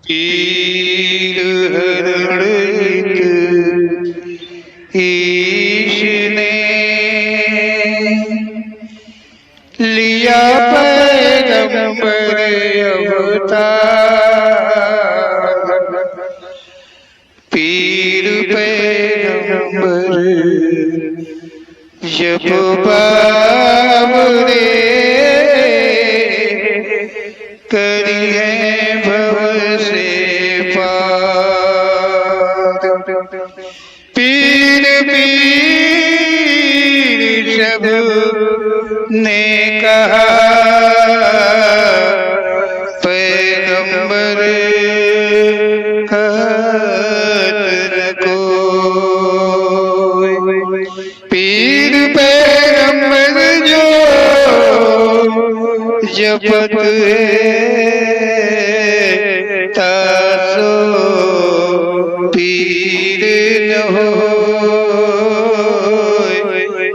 पीर हरणित ईश ने लिया पैगंबर अवतार। पीर पैगंबर जब बाबरे करिए भव से पार। पीर पीर सब ने कहा पैगंबर कहत न कोई। पीर पैगंबर जो जपत तासो पीर न होय,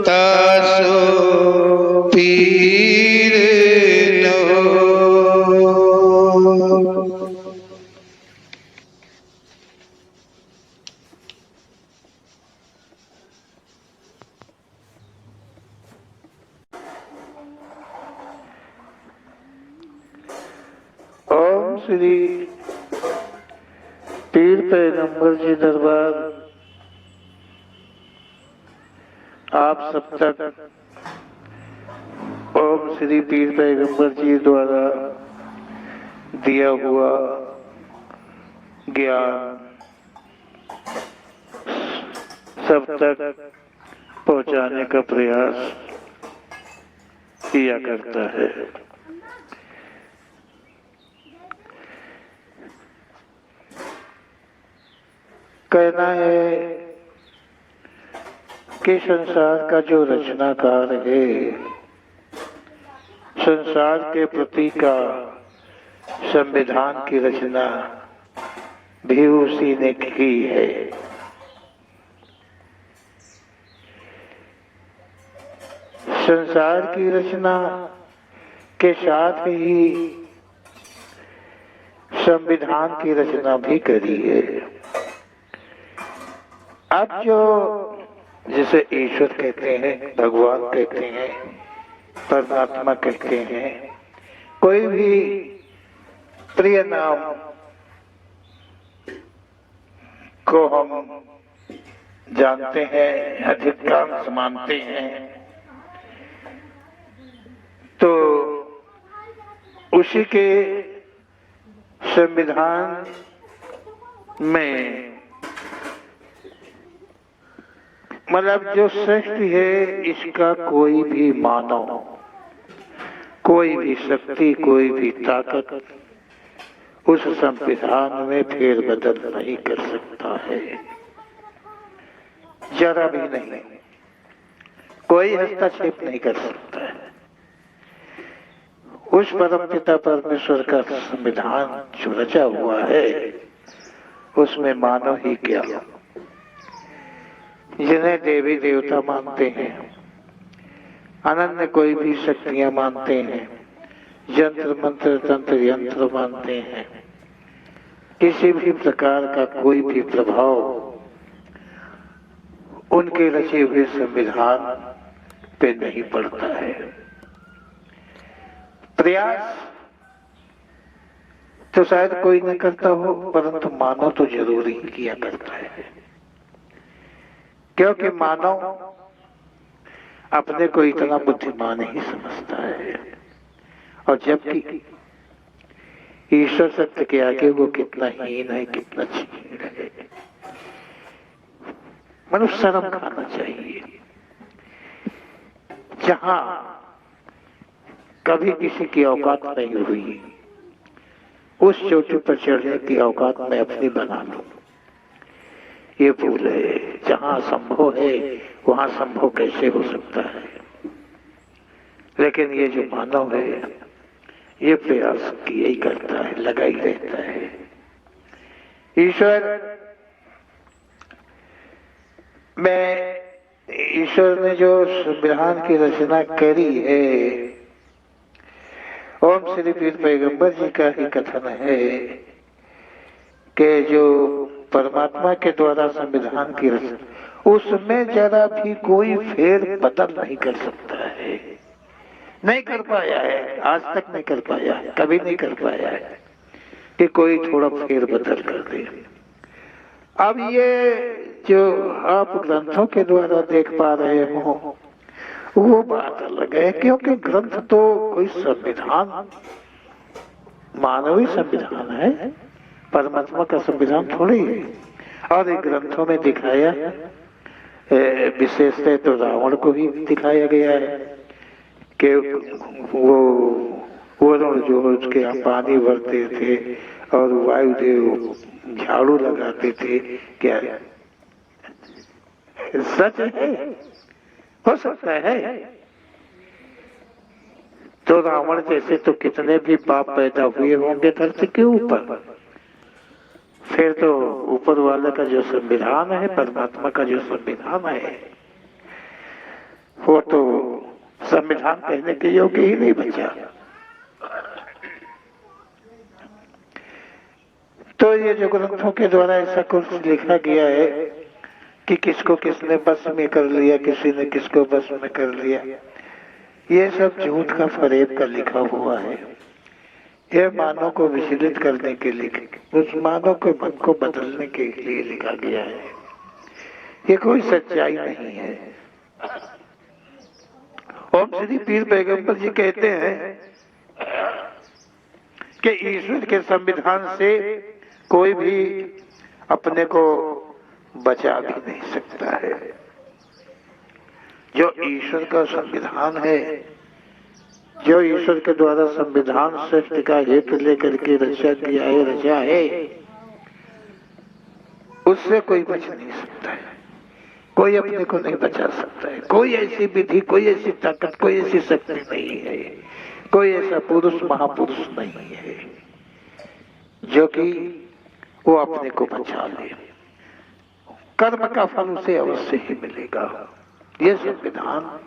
तासो पीर न होय। ओम श्री पीर पैगंबर जी दरबार आप सब तक ओम श्री पीर पैगंबर जी द्वारा दिया हुआ ज्ञान सब तक पहुंचाने का प्रयास किया करता है। कहना है कि संसार का जो रचनाकार है, संसार के प्रति का संविधान की रचना भी उसी ने की है। संसार की रचना के साथ ही संविधान की रचना भी करी है। अब जो जिसे ईश्वर कहते हैं, भगवान कहते हैं, परमात्मा कहते हैं, कोई भी प्रिय नाम को हम जानते हैं, अधिकांश मानते हैं, तो उसी के संविधान में मतलब जो सृष्टि है, इसका कोई भी मानव, कोई भी शक्ति, कोई भी ताकत उस संविधान में फेरबदल नहीं कर सकता है, जरा भी नहीं। कोई हस्तक्षेप नहीं कर सकता है। उस परमपिता परमेश्वर का संविधान जो रचा हुआ है, उसमें मानव ही क्या, जिन्हें देवी देवता मानते हैं, अनन्य कोई भी शक्तियां मानते हैं, यंत्र मंत्र तंत्र यंत्र मानते हैं, किसी भी प्रकार का कोई भी प्रभाव उनके रचे हुए संविधान पे नहीं पड़ता है। प्रयास तो शायद कोई न करता हो, परंतु मानव तो जरूर ही किया करता है, क्योंकि मानव अपने को इतना बुद्धिमान ही समझता है, और जबकि ईश्वर सत्य के आगे वो कितना हीन है, कितना छीन है। मनुष्य शर्म खाना चाहिए। जहां कभी किसी की औकात नहीं हुई, उस चोटी पर चढ़ने की औकात मैं अपनी बना लूं, ये भूल है। जहां संभव है वहां संभव कैसे हो सकता है। लेकिन ये जो मानव है, ये प्रयास किया ही करता है, लगा ही रहता है। ईश्वर ने जो संविधान की रचना करी है, ओम श्री पीर पैगंबर जी का ही कथन है कि जो परमात्मा के द्वारा संविधान की रचना, उसमें जरा भी कोई फेर बदल नहीं कर सकता है, नहीं कर पाया है, आज तक नहीं कर पाया है, कभी नहीं कर पाया है कि कोई थोड़ा फेर बदल कर दे। अब ये जो आप ग्रंथों के द्वारा देख पा रहे हो वो बात अलग है, क्योंकि ग्रंथ तो कोई संविधान, मानवीय संविधान है, परमात्मा का संविधान थोड़ी है। और एक ग्रंथों में दिखाया विशेषतः तो रावण को भी दिखाया गया है कि वो वरुण जो उसके यहाँ पानी भरते थे और वायुदेव झाड़ू लगाते थे, क्या सच है? हो सकता है। तो रावण जैसे तो कितने भी पाप पैदा हुए होंगे धरती के ऊपर, फिर तो ऊपर वाले का जो संविधान है, परमात्मा का जो संविधान है, वो तो संविधान कहने के योग्य ही नहीं बचा। तो ये जो ग्रंथों के द्वारा ऐसा कुछ लिखा गया है कि किसको किसने बस में कर लिया, किसी ने किसको बस में कर लिया, ये सब झूठ का फरेब का लिखा हुआ है। यह मानव को विचलित करने के लिए, उस मानव के मन को बदलने के लिए लिखा गया है। ये कोई सच्चाई नहीं है। ओम श्री पीर पैगंबर जी कहते हैं कि ईश्वर के संविधान से कोई भी अपने को बचा भी नहीं सकता है। जो ईश्वर का संविधान है, जो ईश्वर के द्वारा संविधान सृष्टि का हेतु लेकर के रचा है, उससे कोई बच नहीं सकता है, कोई अपने को नहीं बचा सकता है। कोई ऐसी विधि, कोई ऐसी ताकत, कोई ऐसी शक्ति नहीं है, कोई ऐसा पुरुष महापुरुष नहीं है जो कि वो अपने को बचा ले। कर्म का फल उसे अवश्य ही मिलेगा। ये संविधान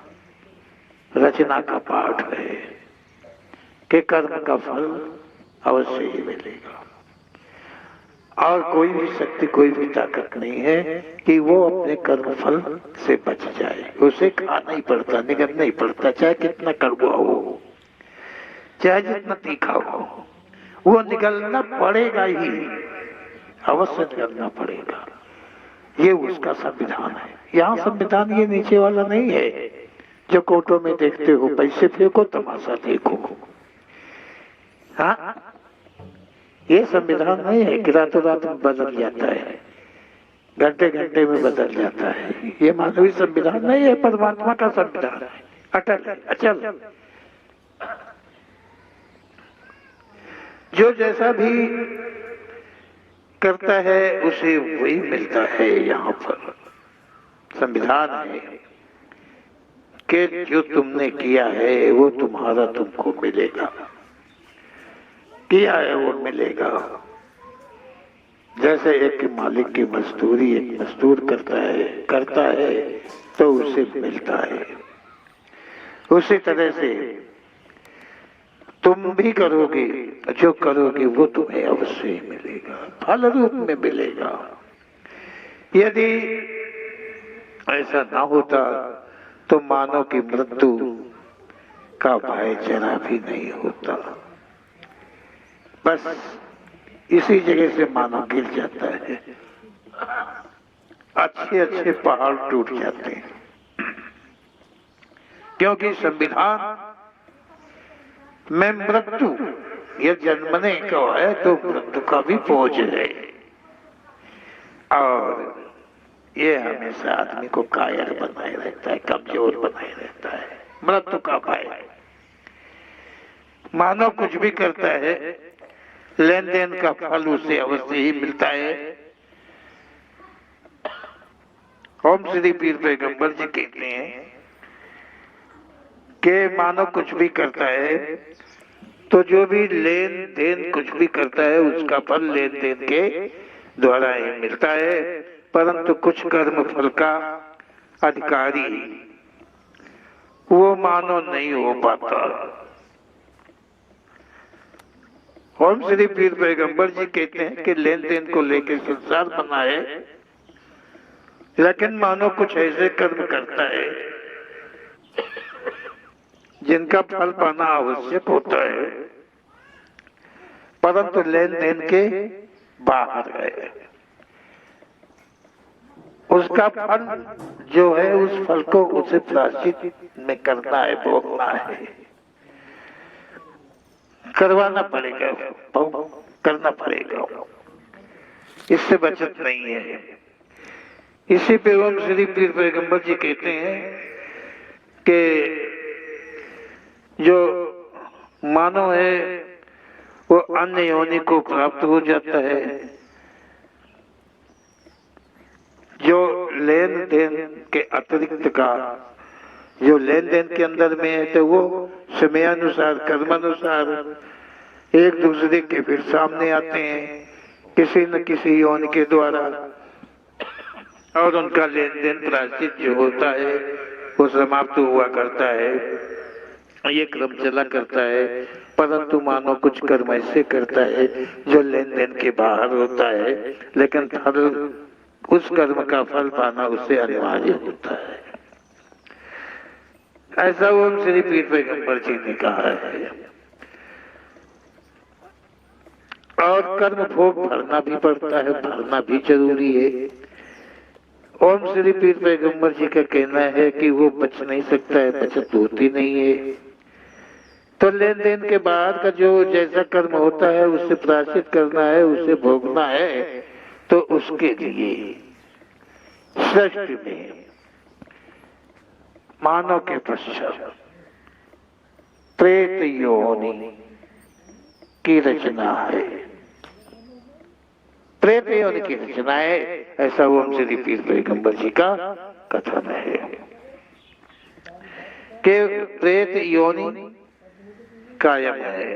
रचना का पाठ है कि कर्म का फल अवश्य ही मिलेगा, और कोई भी शक्ति, कोई भी ताकत नहीं है कि वो अपने कर्म फल से बच जाए। उसे खाना ही पड़ता, निगलना ही पड़ता, चाहे कितना कड़वा हो, चाहे जितना तीखा हो, वो निगलना पड़ेगा ही, अवश्य निगलना पड़ेगा। ये उसका संविधान है। यहाँ संविधान ये नीचे वाला नहीं है जो कोर्टों में देखते हो, पैसे फेंको तमाशा देखो। हाँ, ये संविधान नहीं है कि रातों रात में बदल जाता है, घंटे घंटे में बदल जाता है। ये मानवीय संविधान नहीं है, परमात्मा का संविधान है, अटल है, अचल। जो जैसा भी करता है उसे वही मिलता है। यहाँ पर संविधान है कि जो तुमने किया है वो तुम्हारा तुमको मिलेगा, किया है वो मिलेगा। जैसे एक मालिक की मजदूरी एक मजदूर करता है तो उसे मिलता है, उसी तरह से तुम भी करोगे, जो करोगे वो तुम्हें अवश्य ही मिलेगा, फल रूप में मिलेगा। यदि ऐसा ना होता तो मानव की मृत्यु का भय जरा भी नहीं होता। बस इसी जगह से मानव गिर जाता है, अच्छे अच्छे पहाड़ टूट जाते हैं, क्योंकि संविधान में मृत्यु, ये जन्मने का है तो मृत्यु का भी पहुंच है, और ये हमेशा आदमी को कायर बनाए रहता है, कमजोर बनाए रहता है। मृत्यु का भय। मानव कुछ भी करता है, लेन देन का फल उसे अवश्य ही मिलता है। ओम श्री पीर पैगंबर जी कहते हैं कि मानव कुछ भी करता है तो जो भी लेन देन कुछ भी करता है उसका फल लेन देन के द्वारा ही मिलता है, परंतु कुछ कर्म फल का अधिकारी वो मानव नहीं हो पाता। ओम श्री पीर पैगंबर जी कहते हैं कि लेन देन को लेकर संसार बना है, लेकिन मानो कुछ ऐसे कर्म करता है जिनका फल पाना आवश्यक होता है, परंतु लेन देन के बाहर है। उसका फल जो है, उस फल को उसे प्रायश्चित में करना है, भोगना है, करवाना पड़ेगा, करना पड़ेगा, इससे बचत नहीं है। इसी पे ओम श्री पीर पैगंबर जी कहते हैं कि जो मानव है वो अन्य योनि को प्राप्त हो जाता है, जो लेन देन के अतिरिक्त का जो लेन देन के अंदर में है, तो वो समयानुसार कर्मानुसार एक दूसरे के फिर सामने आते हैं किसी न किसी योनि के द्वारा, और उनका लेन देन प्रायश्चित जो होता है वो समाप्त हुआ करता है। ये क्रम चला करता है, परंतु मानो कुछ कर्म ऐसे करता है जो लेन देन के बाहर होता है, लेकिन फल उस कर्म का फल पाना उससे अनिवार्य होता है। ऐसा ओम श्री पीर पैगंबर जी ने कहा है। और कर्म भोग भरना भी पड़ता है, भरना भी जरूरी है। ओम श्री पीर पैगंबर जी का कहना है कि वो बच नहीं सकता है, बचत होती नहीं है। तो लेन देन के बाद का जो जैसा कर्म होता है उससे प्रायश्चित करना है, उसे भोगना है, तो उसके लिए सृष्टि में मानव के पश्चात प्रेत योनि की रचना है। प्रेत योनि की रचना है, ऐसा ओम श्री पीर पैगंबर जी का कथन है कि प्रेत योनि कायम है।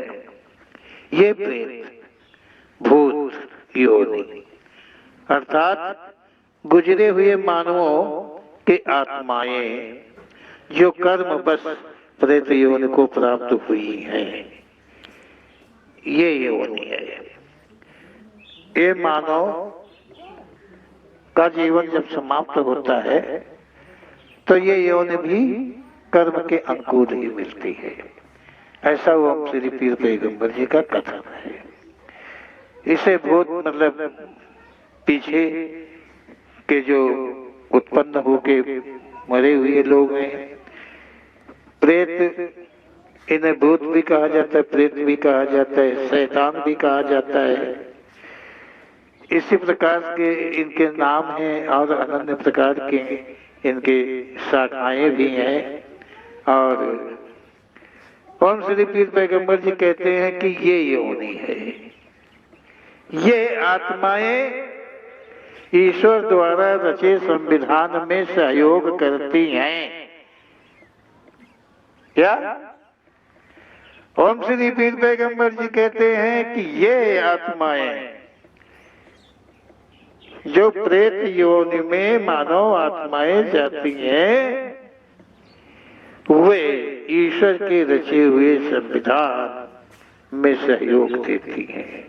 ये प्रेत भूत योनि अर्थात गुजरे हुए मानवों के आत्माएं जो कर्म बस प्रेत योनि को प्राप्त हुई हैं, ये योनि है। ये मानव का जीवन जब समाप्त होता है तो ये योनि भी कर्म के अनुकूल ही मिलती है, ऐसा ओम श्री पीर पैगंबर जी का कथन है। इसे बहुत मतलब पीछे के जो उत्पन्न होके मरे हुए लोग हैं, प्रेत, इन्हें भूत भी कहा जाता है, प्रेत भी कहा जाता है, शैतान भी कहा जाता है। इसी प्रकार के इनके नाम हैं और अनन्य प्रकार के इनके शाखाएं भी हैं। और ओम श्री पीर पैगंबर जी कहते हैं कि ये योनि है, ये आत्माएं ईश्वर द्वारा रचे संविधान में सहयोग करती हैं। क्या ओम श्री पीर पैगंबर जी कहते हैं कि ये आत्माएं जो प्रेत योनि में मानव आत्माएं जाती हैं, वे ईश्वर के रचे हुए संविधान में सहयोग देती हैं।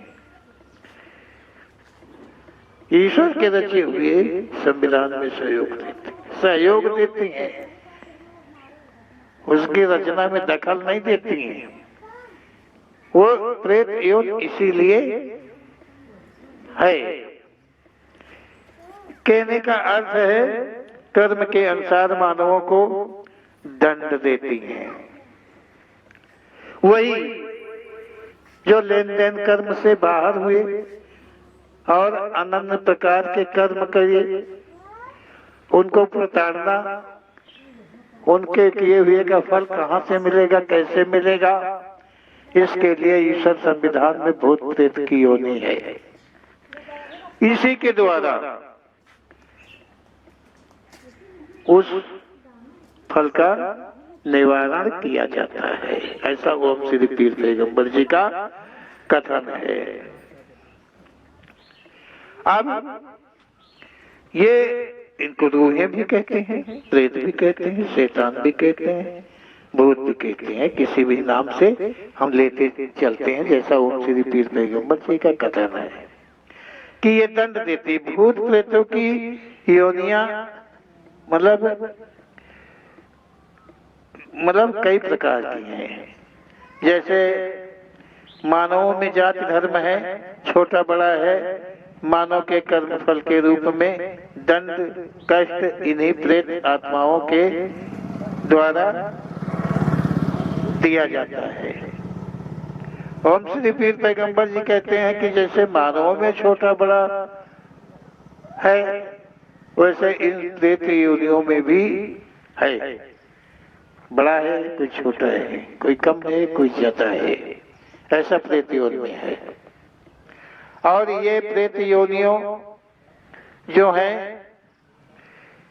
ईश्वर के रचे हुए संविधान में सहयोग देती हैं, उसकी रचना में दखल नहीं देती हैं। वो प्रेत योनि इसीलिए है। कहने का अर्थ है कर्म के अनुसार मानवों को दंड देती हैं। वही जो लेन देन कर्म से बाहर हुए और अनन्य प्रकार के कर्म किए, उनको प्रताड़ना, उनके किए हुए का फल कहाँ से मिलेगा, कैसे मिलेगा, इसके लिए ईश्वर संविधान में भूत प्रेत की योनि है। इसी के द्वारा उस फल का निवारण किया जाता है, ऐसा ओम श्री पीर पैगंबर जी का कथन है। अब ये इनको रूहें भी कहते हैं, प्रेत भी कहते हैं, शैतान भी कहते हैं, भूत भी कहते हैं, किसी भी नाम से हम लेते चलते हैं, जैसा ओम श्री पीर पैगंबर जी का कथन है कि ये दंड देती। भूत प्रेतों की योनियां मतलब कई प्रकार की हैं। जैसे मानवों में जाति धर्म है, छोटा बड़ा है। मानव के कर्म फल के रूप में दंड कष्ट इन्हीं प्रेत आत्माओं के द्वारा दिया जाता है। ओम श्री पीर पैगंबर जी कहते हैं कि जैसे मानवों में छोटा बड़ा है, वैसे इन प्रेत योनियों में भी है। बड़ा है, कोई छोटा है, कोई कम है, कोई ज्यादा है, ऐसा प्रेत योनि में है। और ये प्रेत योनियों जो है,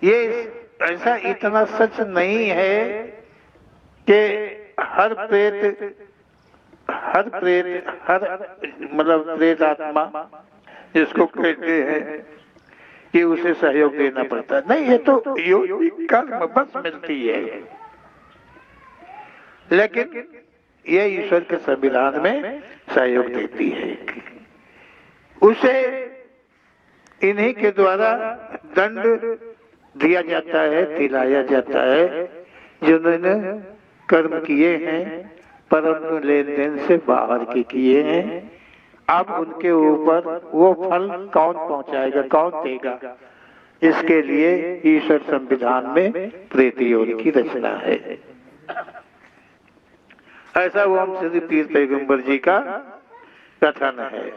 ये ऐसा इतना सच नहीं है कि हर प्रेत आत्मा जिसको कहते हैं कि उसे सहयोग देना पड़ता है। नहीं, ये तो योनि कर्म बस मिलती है। लेकिन ये ईश्वर के संविधान में सहयोग देती है। उसे इन्हीं के द्वारा दंड दिया जाता है, दिलाया जाता है, जिन्होंने कर्म किए हैं परंतु लेन देन से बाहर के किए हैं। अब उनके ऊपर वो फल कौन पहुंचाएगा, कौन देगा, इसके लिए ईश्वर संविधान में प्रेत योनि की रचना है। ऐसा ओम श्री पीर पैगंबर जी का कथन है।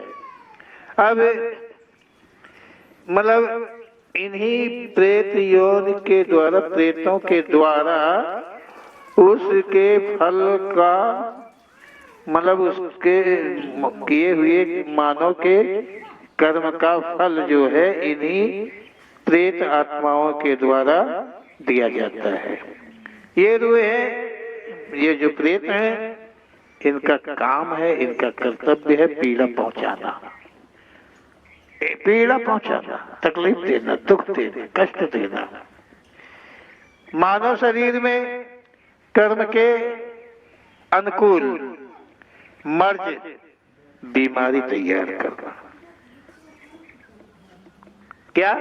अब इन्हीं प्रेत योनि के द्वारा, प्रेतों के द्वारा उसके फल का उसके किए हुए मानव के कर्म का फल जो है इन्हीं प्रेत आत्माओं के द्वारा दिया जाता है। ये रूह है, ये जो प्रेत हैं, इनका काम है, इनका कर्तव्य है पीड़ा पहुंचाना, तकलीफ देना, दुख देना, कष्ट देना। मानव शरीर में कर्म के अनुकूल मर्ज बीमारी तैयार करना। क्या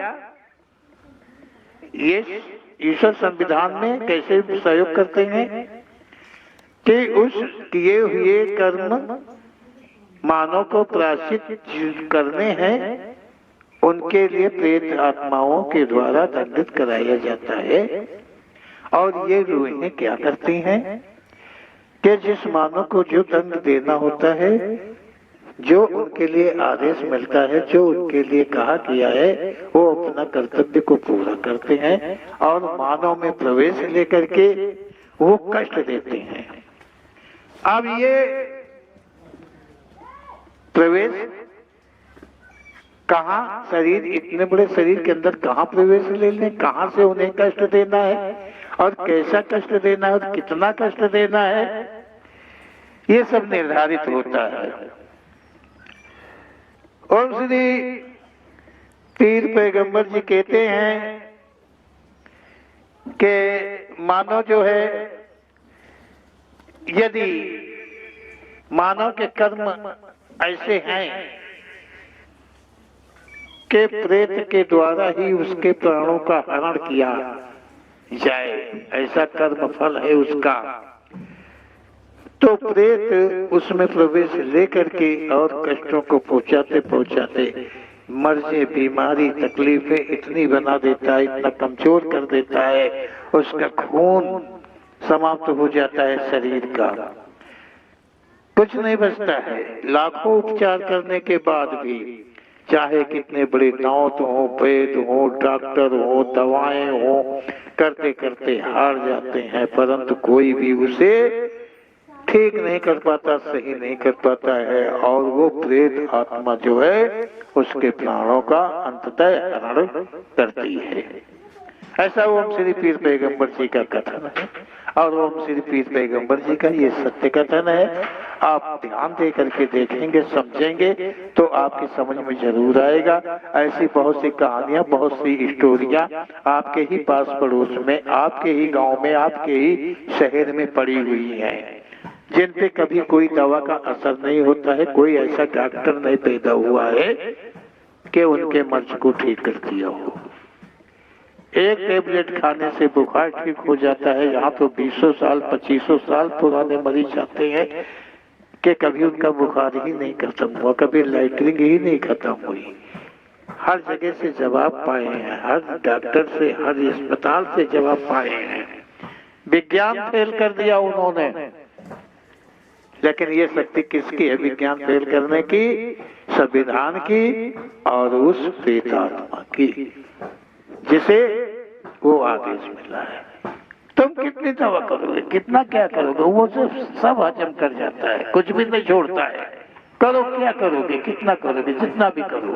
ये ईश्वर संविधान में कैसे सहयोग करते हैं कि उस किए हुए कर्म मानव को प्रायश्चित करने हैं, उनके लिए प्रेत आत्माओं के द्वारा दंडित कराया जाता है। और ये रूहें क्या करती हैं कि जिस मानव को जो दंड देना होता है, जो उनके लिए आदेश मिलता है, जो उनके लिए कहा गया है, वो अपना कर्तव्य को पूरा करते हैं और मानव में प्रवेश लेकर के वो कष्ट देते हैं। अब ये प्रवेश कहाँ, शरीर, इतने बड़े शरीर के अंदर कहाँ प्रवेश ले लें, कहाँ से उन्हें कष्ट देना है और कैसा कष्ट देना है और कितना कष्ट देना है, ये सब निर्धारित होता है। ओम श्री पीर पैगंबर जी कहते हैं कि मानव जो है, यदि मानव के कर्म ऐसे हैं कि प्रेत के द्वारा ही उसके प्राणों का हरण किया जाए, ऐसा कर्म फल है उसका, तो प्रेत उसमें प्रवेश लेकर के और कष्टों को पहुंचाते पहुंचाते मर्जे, बीमारी, तकलीफें इतनी बना देता है, इतना कमजोर कर देता है, उसका खून समाप्त हो जाता है शरीर का, कुछ नहीं बचता है। लाखों उपचार करने के बाद भी, चाहे कितने बड़े दांत हो, वैद्य हो, डॉक्टर हो, दवाएं हो, करते करते हार जाते हैं, परंतु कोई भी उसे ठीक नहीं कर पाता, सही नहीं कर पाता है, और वो प्रेत आत्मा जो है उसके प्राणों का अंततः हरण करती है। ऐसा ओम श्री पीर पैगंबर जी का कथन है और ओम श्री पीर पैगंबर जी का ये सत्य कथन है। आप ध्यान दे करके देखेंगे, समझेंगे तो आपकी समझ में जरूर आएगा। ऐसी बहुत सी कहानियां, बहुत सी स्टोरियां आपके ही पास पड़ोस में, आपके ही गांव में, आपके ही शहर में पड़ी हुई हैं, जिन पे कभी कोई दवा का असर नहीं होता है। कोई ऐसा डॉक्टर नहीं पैदा हुआ है कि उनके मर्ज को ठीक कर दिया हो। एक टेबलेट खाने से बुखार ठीक हो जाता है। यहाँ तो 20 साल 25 साल पुराने मरीज आते हैं कि कभी उनका बुखार ही नहीं खत्म हुआ, कभी लाइटनिंग ही नहीं खत्म हुई। हर जगह से जवाब पाए हैं, हर डॉक्टर से, हर अस्पताल से जवाब पाए हैं। विज्ञान फेल कर दिया उन्होंने, लेकिन ये शक्ति किसकी है विज्ञान फेल करने की? संविधान की और उस प्रेतात्मा की, जिसे वो आदेश मिला है। तुम कितनी दवा करोगे, कितना क्या करोगे, वो सब हजम कर जाता है, कुछ भी नहीं छोड़ता है। करो क्या करोगे, कितना करोगे, जितना भी करो,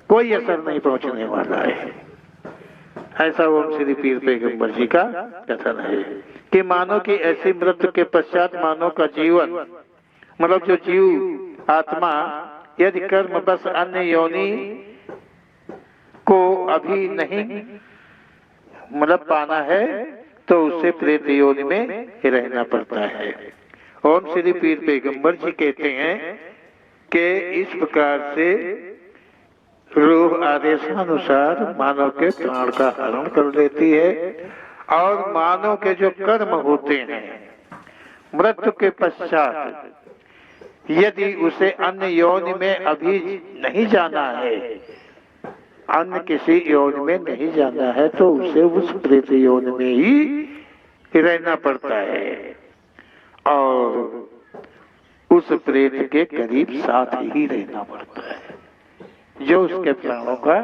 कोई असर नहीं पहुंचने वाला है। ऐसा ओम श्री पीर पैगंबर जी का कथन है कि मानव की ऐसी मृत्यु के पश्चात मानव का जीवन, मतलब जो जीव आत्मा यदि कर्म बस अन्य योनि को अभी नहीं मतलब पाना है तो उसे प्रेत योनि में रहना पड़ता है। ओम श्री पीर पैगंबर जी कहते हैं कि इस प्रकार से रूह आदेशानुसार मानव के प्राण का हरण कर लेती है और मानव के जो कर्म होते हैं मृत्यु के पश्चात यदि उसे अन्य योनि में अभी नहीं जाना है, अन्य किसी योनि में नहीं जाना है, तो उसे उस प्रेत योनि में ही रहना पड़ता है और उस प्रेत के करीब साथ ही रहना पड़ता है। जो उसके प्राणों का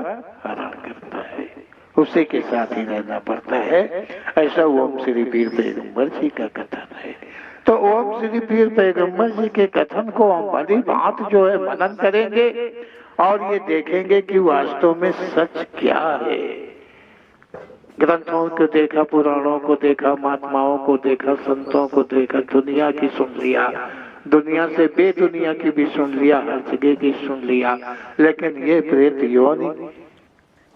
हरण करता है उसी के साथ ही रहना पड़ता है। ऐसा ओम श्री पीर पैगंबर जी का कथन है। तो ओम श्री पीर पैगंबर जी के कथन को हम भली बात जो है मनन करेंगे और ये देखेंगे कि वास्तव में सच क्या है। ग्रंथों को देखा, पुराणों को देखा, महात्माओं को देखा, संतों को देखा, दुनिया की सुन लिया, दुनिया से बेदुनिया की भी सुन लिया, हर जगह की सुन लिया, लेकिन ये प्रेत योनि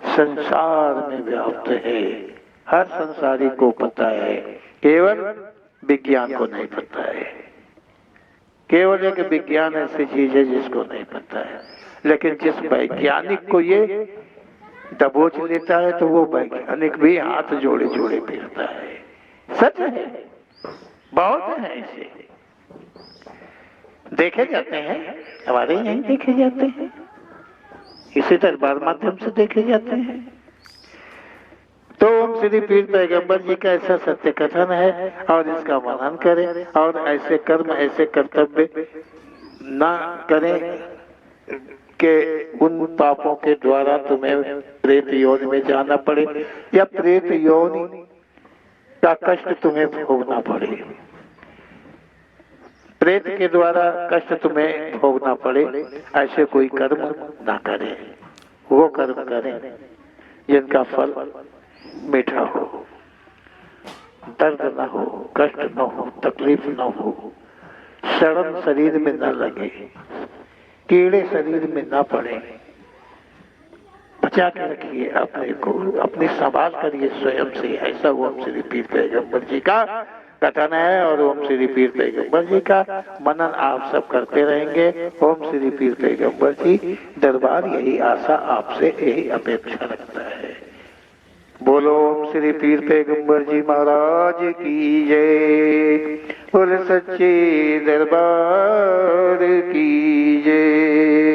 संसार में व्याप्त है। हर संसारी को पता है, केवल विज्ञान को नहीं पता है। केवल एक विज्ञान ऐसी चीज है जिसको नहीं पता है, लेकिन जिस वैज्ञानिक को ये दबोच लेता है तो वो वैज्ञानिक भी हाथ जोड़े जोड़े फिरता है। सच है, बहुत है ऐसे देखे जाते हैं, हमारे यहीं देखे जाते हैं, इसी दरबार माध्यम से देखे जाते हैं। तो ओम श्री पीर पैगंबर जी का ऐसा सत्य कथन है और इसका मनन करें और ऐसे कर्म, ऐसे कर्तव्य ना करें कि उन पापों के द्वारा तुम्हें प्रेत योनि में जाना पड़े या प्रेत योनि का कष्ट तुम्हें भोगना पड़े, प्रेत के द्वारा कष्ट तुम्हें भोगना पड़े। ऐसे कोई कर्म ना करें, वो कर्म करें जिनका फल मीठा हो, दर्द न हो, कष्ट न हो, तकलीफ न हो, सड़न शरीर में न लगे, कीड़े शरीर में न पड़े। बचा के रखिए अपने को, अपनी संभाल करिए स्वयं से। ऐसा ओम श्री पीर पैगंबर जी का कथन है और ओम श्री पीर पैगंबर जी का मनन आप सब करते रहेंगे। ओम श्री पीर पैगंबर जी दरबार यही आशा आपसे, यही अपेक्षा रखता है। बोलो ओम श्री पीर पैगंबर जी महाराज की जय, बोल सच्चे दरबार की जय।